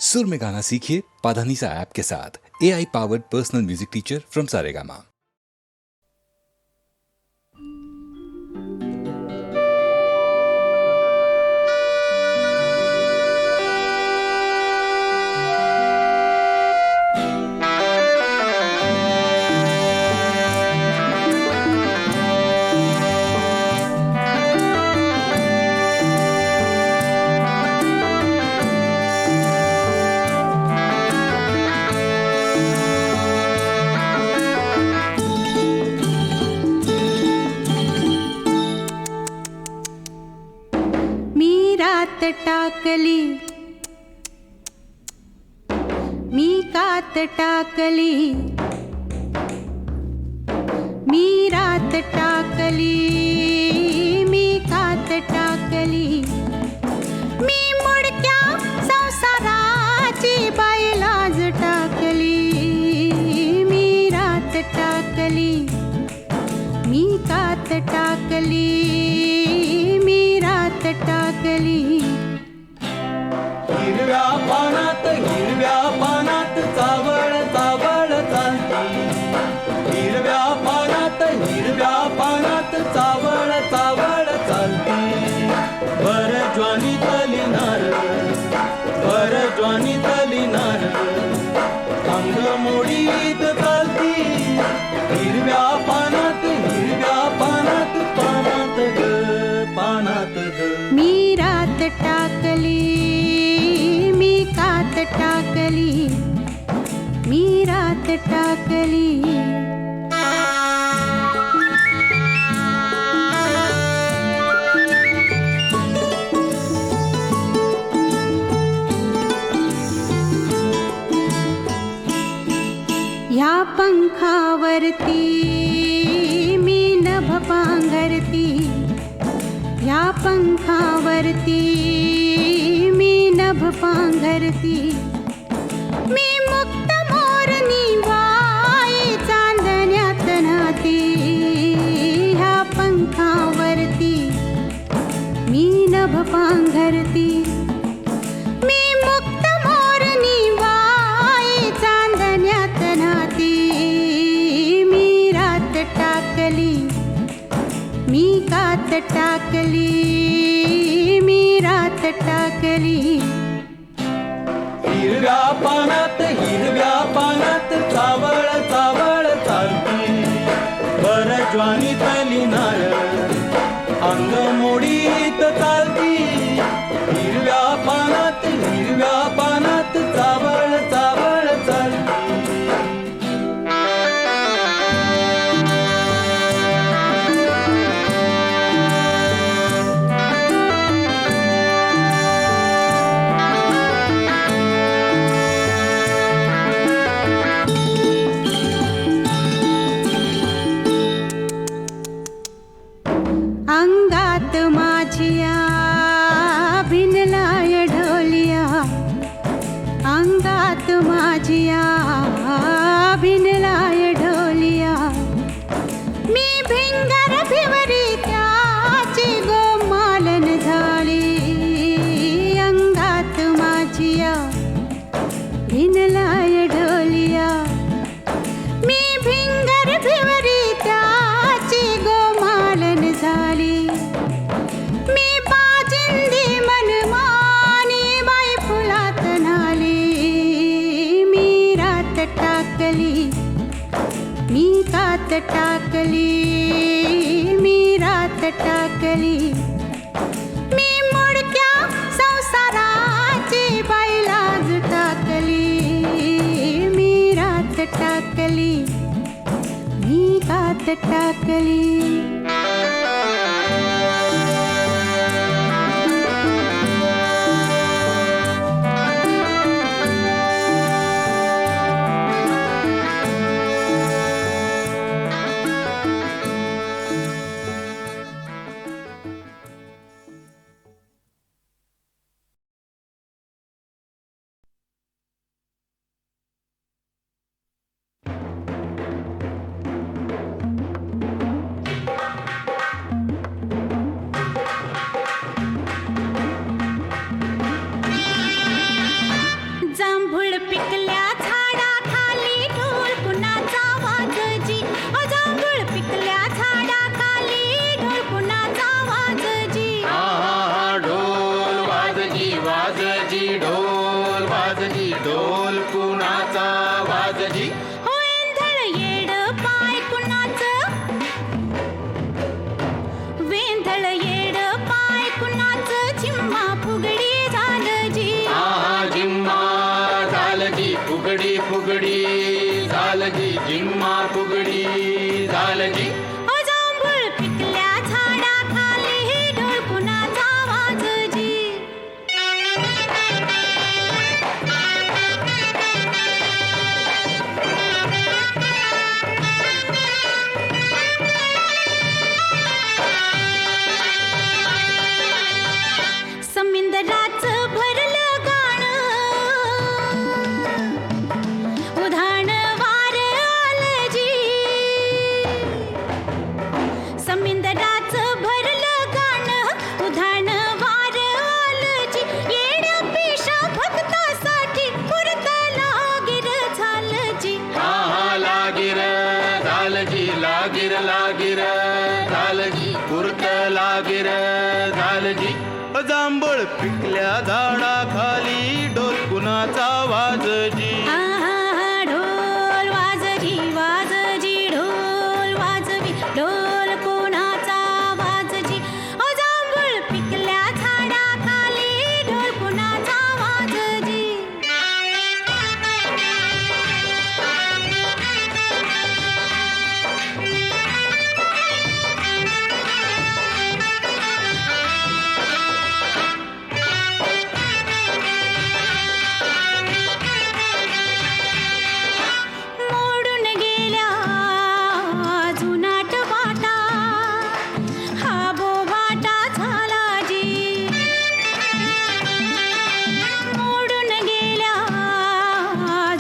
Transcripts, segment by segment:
सुर में गाना सीखिए पाधानीसा ऐप के साथ। AI powered personal music teacher from Saregama. टाकली मी कात टाकली मी रात टाकली मी कात टाकली मी मुडक्या संसाराची बाईलाज टाकली मी रात टाकली मी कात टाकली मी रात टाकली हिरव्या पानात चावळ चावळ चालती हिरव्या पानात चावळ चावळ चालती भर ज्वानी तली नार अंग मोडीत चालती हिरव्या पानात पानात ग मी रात टाकली मी कात टाकली मी रात टाकली ह्या पंखावरती मी नभ पांघरती ह्या पंखावरती मी नभ पांघरती मी मुक्त मोरनी बाई चांदण्यात नाती ह्या पंखावरती मी नभ पांघरती मी मुक्त मोरनी बाई चांदण्यात नाती मी रात टाकली मी कात टाकली मी रात टाकली हिरव्या पानात चावळ चावळ चालती बर ज्वानी तली नार अंग मोडीत चालती हिरव्या पानात चावळ चावळ चालती अंगात माझिया भिनलाय ढोलिया अंगात माझिया भिनलाय ढोलिया मी भिंगर भिवरी त्याची गोमालन झाली अंगात माझिया भिनलाय ढोलिया मी भिंगर भिवरी त्याची गोमालन झाली मी बाजिंदी मनमानी बाई फुलात नाली मी रात टाकली मी कात टाकली मी रात टाकली मी मुडक्या संसाराची बाईलाज टाकली मी रात टाकली मी कात टाकली वाजजी ढोल कुणाचा वाजजी हो वेंधळ येड पाय कुणाचं वेंधळ येड पाय कुणाचं झिम्मा फुगडी झालं जी आहा जिम्मा झालजी फुगडी फुगडी झालजी जिम्मा फुगडी झालजी हो जांभूळ पिकल्या झाडाखाली ढोल कुणाचा वाजजी समिंदराचं भरलं गाणं उधाण वार आलं जी समिंदराचं भरलं गाणं उधाण वार आलं जी येड्या पेशा भक्तासाठी पुरत लागिर झालं जी आहा लागिर झालजी लागिर लागिर झालजी कुर्त लागिर झालजी जांभळ पिकल्या झाडाखाली ढोल कुणाचा वाजजी आहा ढोल वाजजी वाजजी ढोल वाजवी ढोल कोणाचा वाजजी ओ जांभूळ पिकल्या झाडाखाली ढोल कोणाचा वाजजी मोडून गेल्या जुनाट वाटा हा बोभाटा झाला जी मोडून गेल्या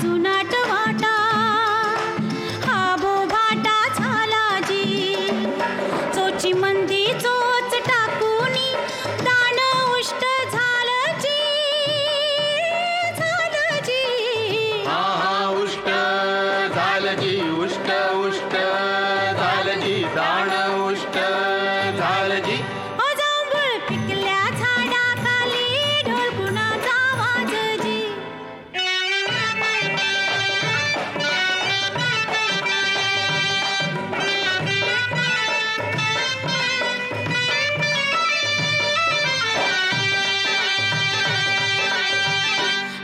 जुनाट वाटा हा बोभाटा झाला जी चोची मंदी चोच टाकूनी दान उष्ट झालं जी आहा उष्ट झालजी उष्ट उष्ट झालजी दाण उष्ट झालजी ओ जांभूळ पिकल्या झाडाखाली ढोल कुणाचा वाजजी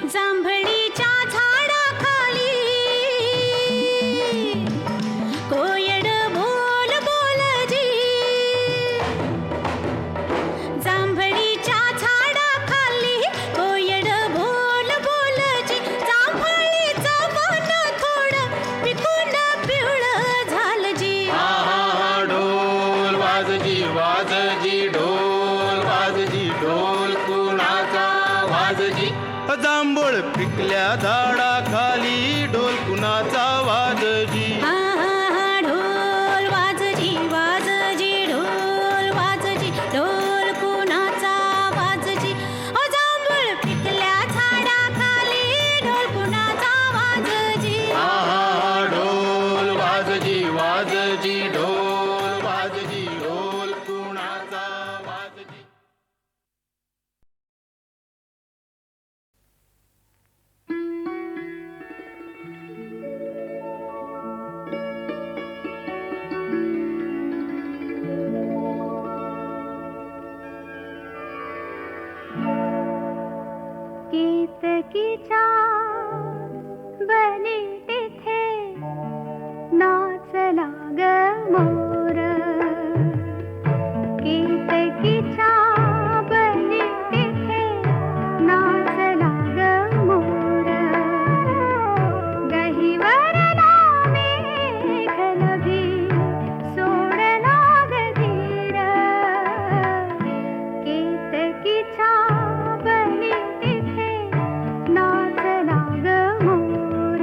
जांभळीच्या झाडाखाली कोयड बोल बोलजी जांभळीच्या झाडाखाली कोयड बोल बोलजी जांभळीचं मन थोडं पिकून पिवळं झालंजी आहा ढोल वाजजी वाजजी ढोल वाजजी ढोल कुणाचा वाजजी जांभूळ पिकल्या झाडाखाली ढोल कुणाचा वाजजी आहा ढोल वाजजी वाजजी ढोल वाजजी ढोल कुणाचा वाजजी ओ जांभूळ पिकल्या झाडाखाली ढोल कुणाचा वाजजी आहा ढोल वाजजी वाजजी ढोल वाजजी ढोल कुणाचा वाजजी केतकीच्या बनी तिथे नाचला ग मोर केतकीच्या बनी तिथे नाचला ग मोर गहिवरला मेघनभी सोडला ग धीर केतकीच्या बनी तिथे नाचला ग मोर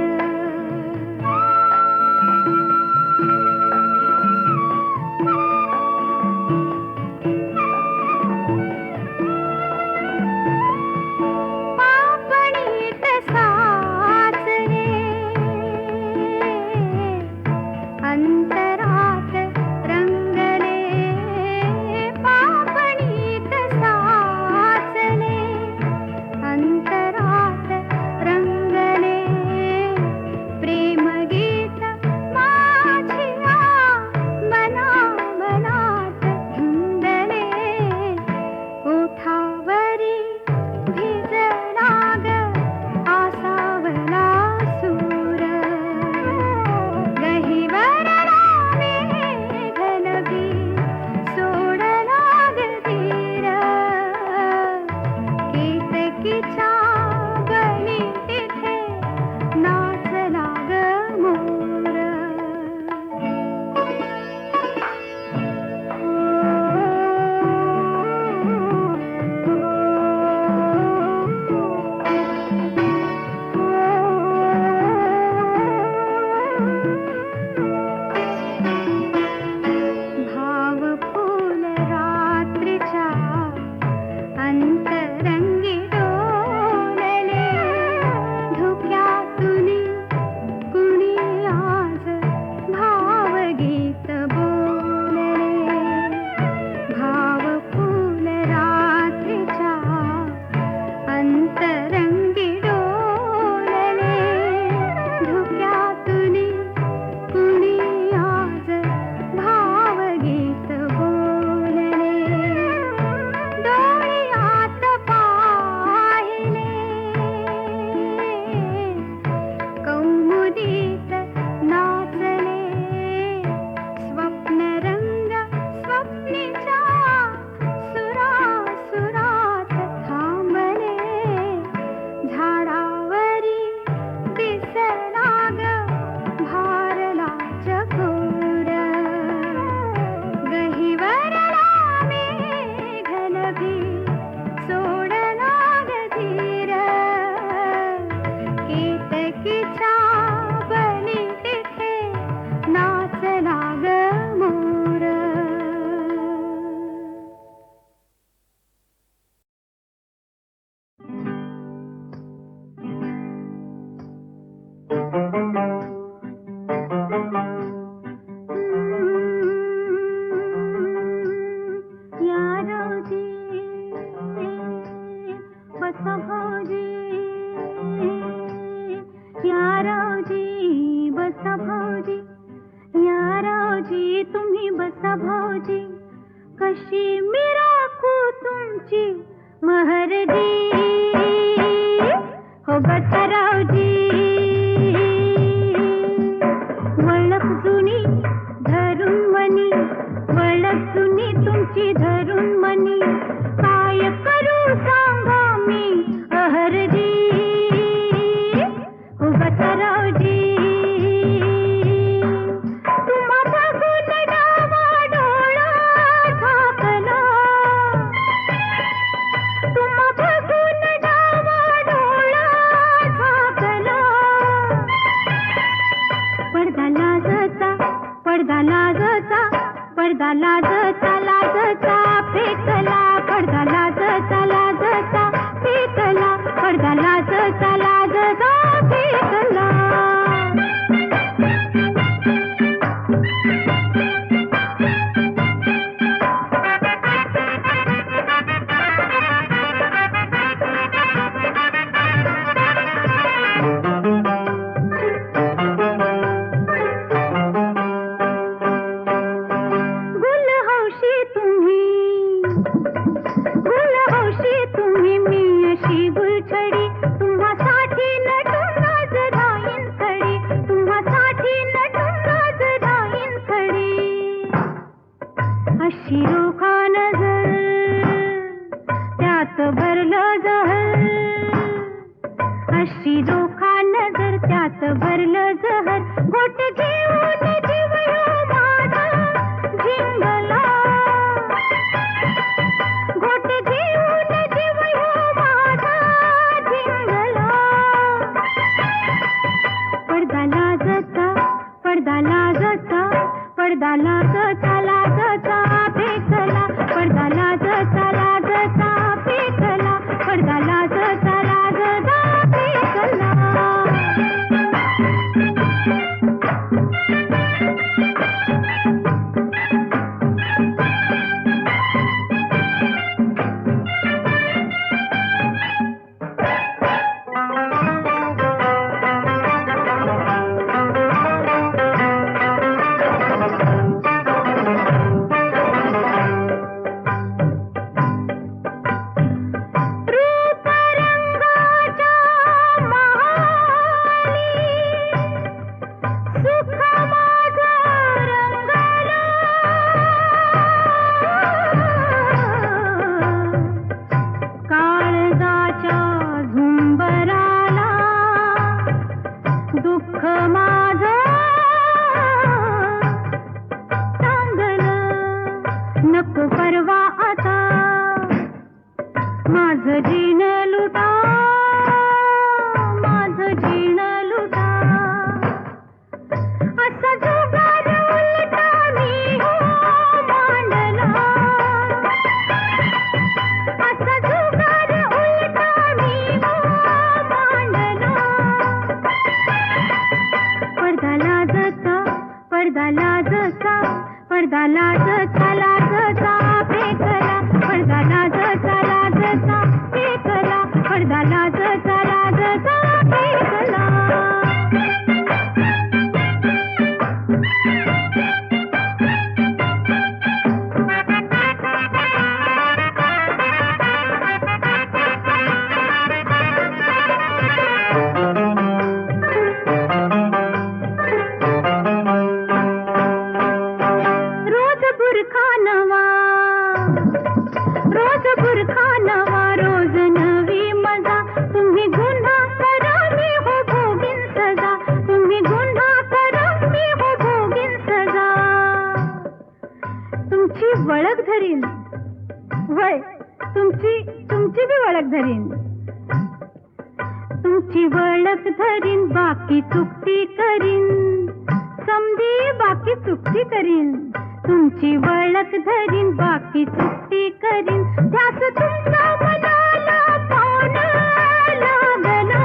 माझी कशी मी राखू तुमची महरजी हो बसरावजी वळख जुनी धरून मनी वळख जुनी तुमची धरून मनी काय करू सांगा मी अहरजी हो बसरावजी तुम्हा बघून डावा डोळा झाकला तुम्हा बघून डावा डोळा झाकला पडदा लाजचा पडदा लाजचा पडदा लाजचा लाजचा फेकला पडदा लाजचा लाजचा फेकला पडदा लाजचा लाजचा फेकला शिरोखा नजर त्यात भरलं जहर अशी रोखा नजर त्यात भरलं जहर घोट घेऊन जीव ह्यो माझा झिंगला घोट घेऊन जीव ह्यो माझा झिंगला पडदा लाजचा पडदा लाजचा पडदा लाजचा लाजचा फेकला पडदा लाजचा लाजचा फेकला पडदा लाजचा लाजचा फेकला दुःख माझं सांगलं नको परवा आता माझं जीण लुटा माझं जीण लुटा असा जुगार उलटा मी हो मांडला असा जुगार उलटा मी हो मांडला पडदा लाजचा पडदा लाजचा पडदा लाजचा लाजचा फेकला पडदा लाजचा लाजचा फेकला पडदा लाजचा लाजचा फेकला रोज बुरखा नवा रोज नवी मजा तुम्ही गुन्हा करा मी हो भोगीन सजा तुम्ही गुन्हा करा मी हो भोगीन सजा तुमची वळख धरीन वय तुमची बी वळख धरीन तुमची वळख धरीन बाकी चुकती करीन समधी बाकी चुकती करीन तुमची वळख धरीन बाकी चुकती करीन ध्यास तुमचा मनाला पावण लागला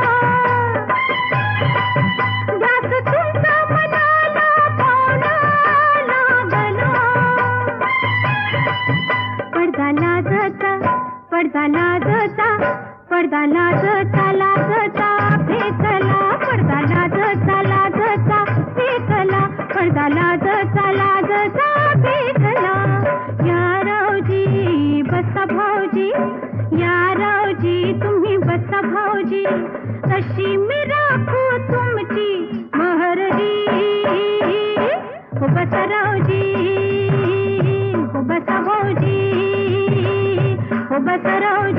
ध्यास तुमचा मनाला पावण लागला पडदा लाजचा पडदा लाजचा पडदा लाजचा लाजचा फेकला पडदा लाजचा लाजचा फेकला पडदा लाजचा लाजचा फेकला तशी मी राखू तुमची महरजी. हो बसरावजी, हो बसा भाऊजी, हो बसरावजी.